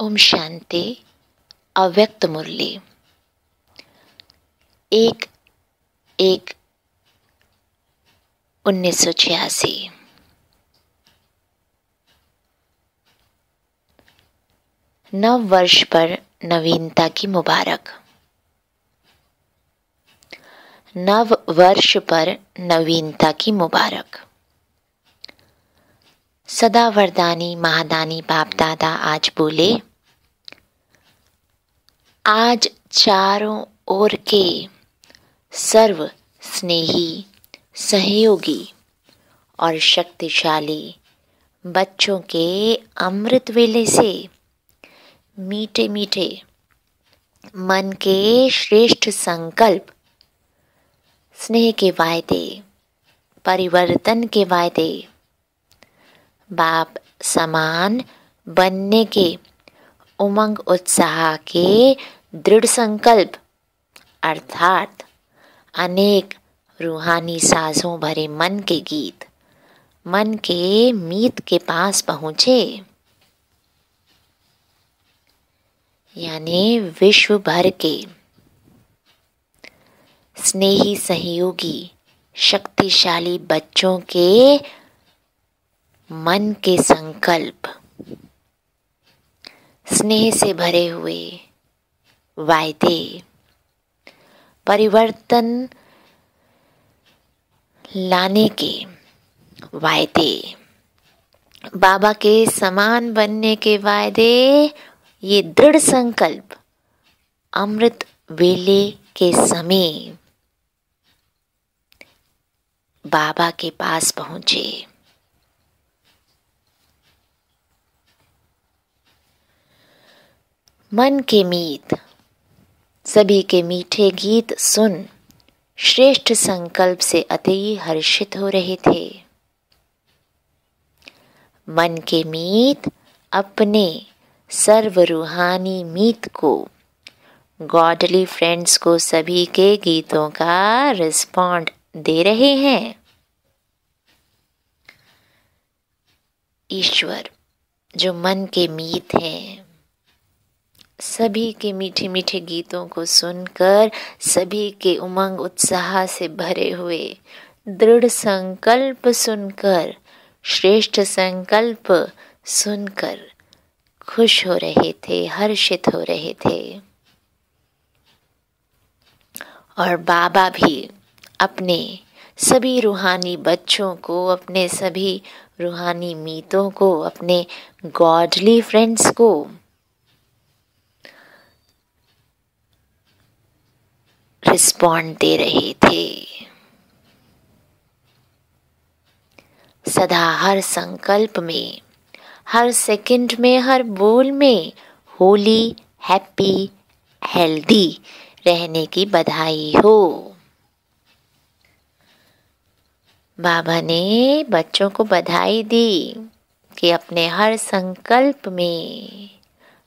ओम शांति। अव्यक्त मुरली 1/1/1986। नव वर्ष पर नवीनता की मुबारक। नव वर्ष पर नवीनता की मुबारक। सदा वरदानी महादानी बाप दादा आज बोले, आज चारों ओर के सर्व स्नेही, सहयोगी और शक्तिशाली बच्चों के अमृत वेले से मीठे मीठे मन के श्रेष्ठ संकल्प, स्नेह के वायदे, परिवर्तन के वायदे, बाप समान बनने के उमंग उत्साह के दृढ़ संकल्प अर्थात अनेक रूहानी साजों भरे मन के गीत मन के मीत के पास पहुँचे, यानी विश्व भर के स्नेही, सहयोगी, शक्तिशाली बच्चों के मन के संकल्प, स्नेह से भरे हुए वायदे, परिवर्तन लाने के वायदे, बाबा के समान बनने के वायदे, ये दृढ़ संकल्प अमृत वेले के समय बाबा के पास पहुंचे। मन के मीत, सभी के मीठे गीत सुन श्रेष्ठ संकल्प से अति हर्षित हो रहे थे। मन के मीत अपने सर्व रूहानी मीत को, गॉडली फ्रेंड्स को सभी के गीतों का रिस्पॉन्ड दे रहे हैं। ईश्वर जो मन के मीत हैं, सभी के मीठे मीठे गीतों को सुनकर, सभी के उमंग उत्साह से भरे हुए दृढ़ संकल्प सुनकर, श्रेष्ठ संकल्प सुनकर खुश हो रहे थे, हर्षित हो रहे थे। और बाबा भी अपने सभी रूहानी बच्चों को, अपने सभी रूहानी मीतों को, अपने गॉडली फ्रेंड्स को रिस्पॉन्ड दे रहे थे। सदा हर संकल्प में, हर सेकंड में, हर बोल में होली, हैप्पी, हेल्दी रहने की बधाई हो। बाबा ने बच्चों को बधाई दी कि अपने हर संकल्प में,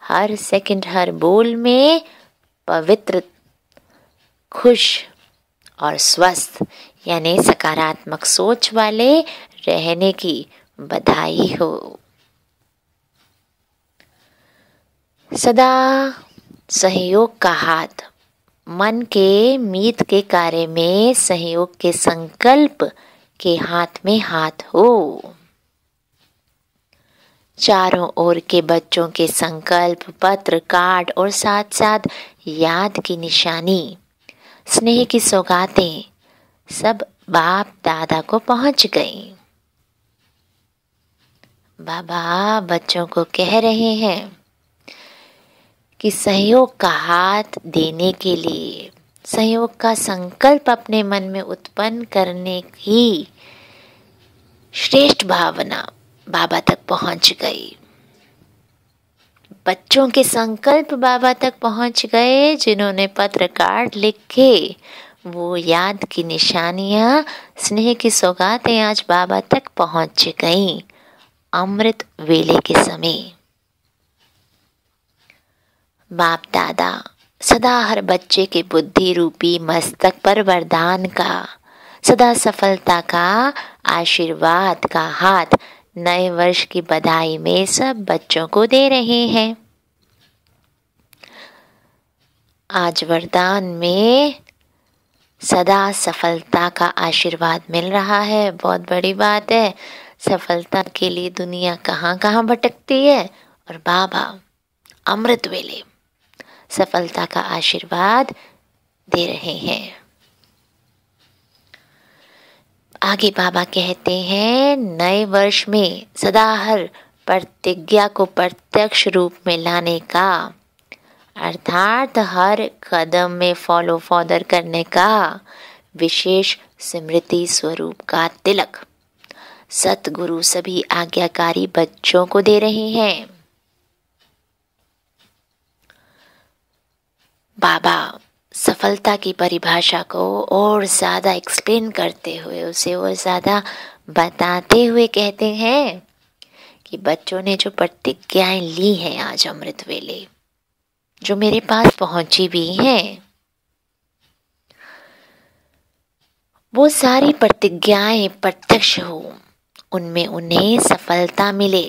हर सेकंड, हर बोल में पवित्र, खुश और स्वस्थ यानी सकारात्मक सोच वाले रहने की बधाई हो। सदा सहयोग का हाथ, मन के मीत के कार्य में सहयोग के संकल्प के हाथ में हाथ हो। चारों ओर के बच्चों के संकल्प पत्र, कार्ड और साथ साथ याद की निशानी, स्नेह की सौगातें सब बाप दादा को पहुंच गई। बाबा बच्चों को कह रहे हैं कि सहयोग का हाथ देने के लिए, सहयोग का संकल्प अपने मन में उत्पन्न करने की श्रेष्ठ भावना बाबा तक पहुंच गई। बच्चों के संकल्प बाबा तक पहुंच गए, जिन्होंने पत्र कार्ड लिखे, वो याद की निशानियां, स्नेह की सौगातें आज बाबा तक पहुंच गईं अमृत वेले के समय। बाप दादा सदा हर बच्चे के बुद्धि रूपी मस्तक पर वरदान का, सदा सफलता का, आशीर्वाद का हाथ नए वर्ष की बधाई में सब बच्चों को दे रहे हैं। आज वरदान में सदा सफलता का आशीर्वाद मिल रहा है। बहुत बड़ी बात है। सफलता के लिए दुनिया कहाँ कहाँ भटकती है और बाबा अमृत वेले सफलता का आशीर्वाद दे रहे हैं। आगे बाबा कहते हैं, नए वर्ष में सदा हर प्रतिज्ञा को प्रत्यक्ष रूप में लाने का, अर्थात हर कदम में फॉलो फॉदर करने का विशेष स्मृति स्वरूप का तिलक सतगुरु सभी आज्ञाकारी बच्चों को दे रहे हैं। बाबा सफलता की परिभाषा को और ज्यादा एक्सप्लेन करते हुए, उसे और ज्यादा बताते हुए कहते हैं कि बच्चों ने जो प्रतिज्ञाएं ली हैं आज अमृत वेले, जो मेरे पास पहुंची भी हैं, वो सारी प्रतिज्ञाएं प्रत्यक्ष हो, उनमें उन्हें सफलता मिले।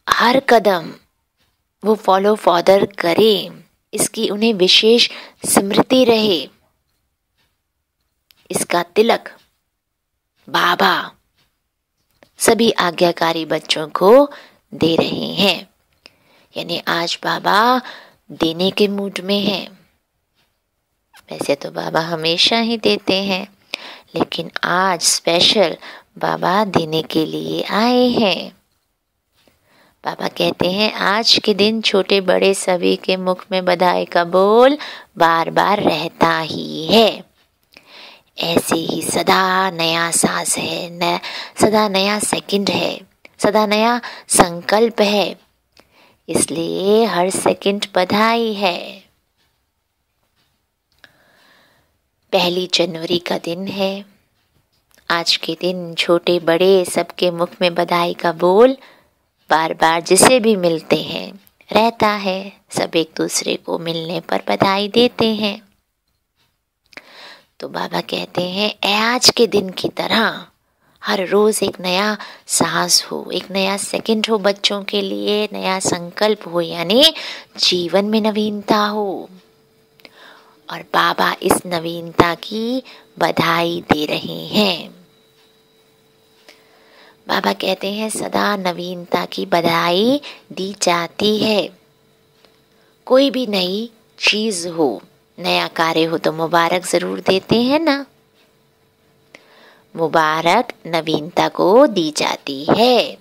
हर कदम वो फॉलो फॉदर करे, इसकी उन्हें विशेष स्मृति रहे, इसका तिलक बाबा सभी आज्ञाकारी बच्चों को दे रहे हैं। यानी आज बाबा देने के मूड में हैं। वैसे तो बाबा हमेशा ही देते हैं, लेकिन आज स्पेशल बाबा देने के लिए आए हैं। बाबा कहते हैं, आज के दिन छोटे बड़े सभी के मुख में बधाई का बोल बार बार रहता ही है। ऐसे ही सदा नया सांस है, सदा नया सेकंड है, सदा नया संकल्प है, इसलिए हर सेकंड बधाई है। 1 जनवरी का दिन है। आज के दिन छोटे बड़े सबके मुख में बधाई का बोल बार बार जिसे भी मिलते हैं रहता है। सब एक दूसरे को मिलने पर बधाई देते हैं। तो बाबा कहते हैं, आज के दिन की तरह हर रोज एक नया साहस हो, एक नया सेकंड हो, बच्चों के लिए नया संकल्प हो, यानी जीवन में नवीनता हो। और बाबा इस नवीनता की बधाई दे रहे हैं। बाबा कहते हैं, सदा नवीनता की बधाई दी जाती है। कोई भी नई चीज हो, नया कार्य हो तो मुबारक जरूर देते हैं ना। मुबारक नवीनता को दी जाती है।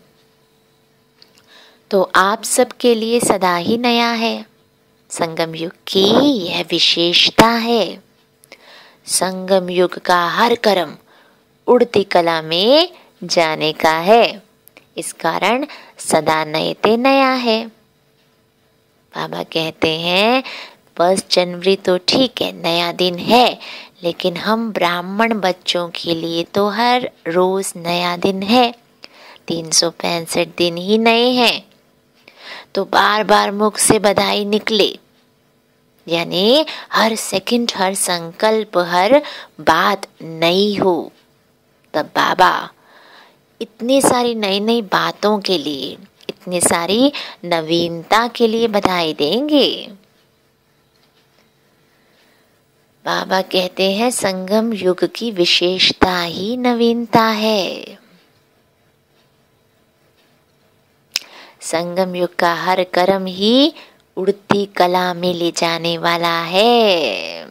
तो आप सबके लिए सदा ही नया है। संगम युग की यह विशेषता है। संगम युग का हर कर्म उड़ती कला में जाने का है। इस कारण सदा नए ते नया है। बाबा कहते हैं, 1 जनवरी तो ठीक है, नया दिन है, लेकिन हम ब्राह्मण बच्चों के लिए तो हर रोज नया दिन है। 365 दिन ही नए हैं। तो बार बार मुख से बधाई निकले, यानी हर सेकंड, हर संकल्प, हर बात नई हो। तब बाबा इतनी सारी नई नई बातों के लिए, इतनी सारी नवीनता के लिए बधाई देंगे। बाबा कहते हैं, संगम युग की विशेषता ही नवीनता है। संगम युग का हर कर्म ही उड़ती कला में ले जाने वाला है।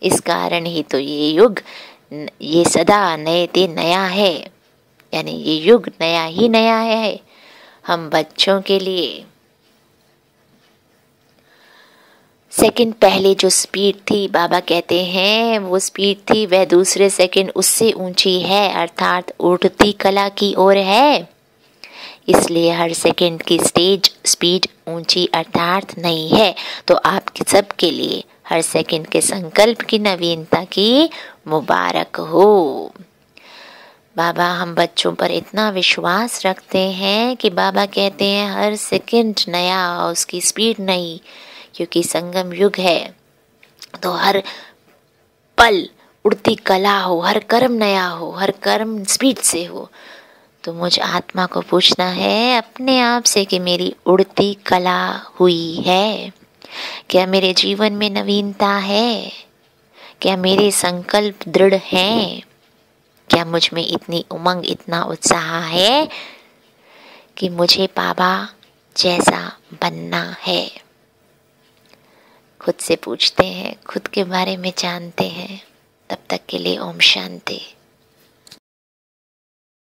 इस कारण ही तो ये युग, ये सदा नए ते नया है, यानी ये युग नया ही नया है हम बच्चों के लिए। सेकंड पहले जो स्पीड थी, बाबा कहते हैं वो स्पीड थी, वह दूसरे सेकंड उससे ऊंची है, अर्थात उड़ती कला की ओर है। इसलिए हर सेकंड की स्पीड ऊंची अर्थात नहीं है। तो आपके सबके लिए हर सेकंड के संकल्प की नवीनता की मुबारक हो। बाबा हम बच्चों पर इतना विश्वास रखते हैं कि बाबा कहते हैं हर सेकंड नया, उसकी स्पीड नहीं, क्योंकि संगम युग है। तो हर पल उड़ती कला हो, हर कर्म नया हो, हर कर्म स्पीड से हो। तो मुझ आत्मा को पूछना है अपने आप से कि मेरी उड़ती कला हुई है? क्या मेरे जीवन में नवीनता है? क्या मेरे संकल्प दृढ़ हैं? क्या मुझ में इतनी उमंग, इतना उत्साह है कि मुझे बाबा जैसा बनना है? खुद से पूछते हैं, खुद के बारे में जानते हैं। तब तक के लिए ओम शांति।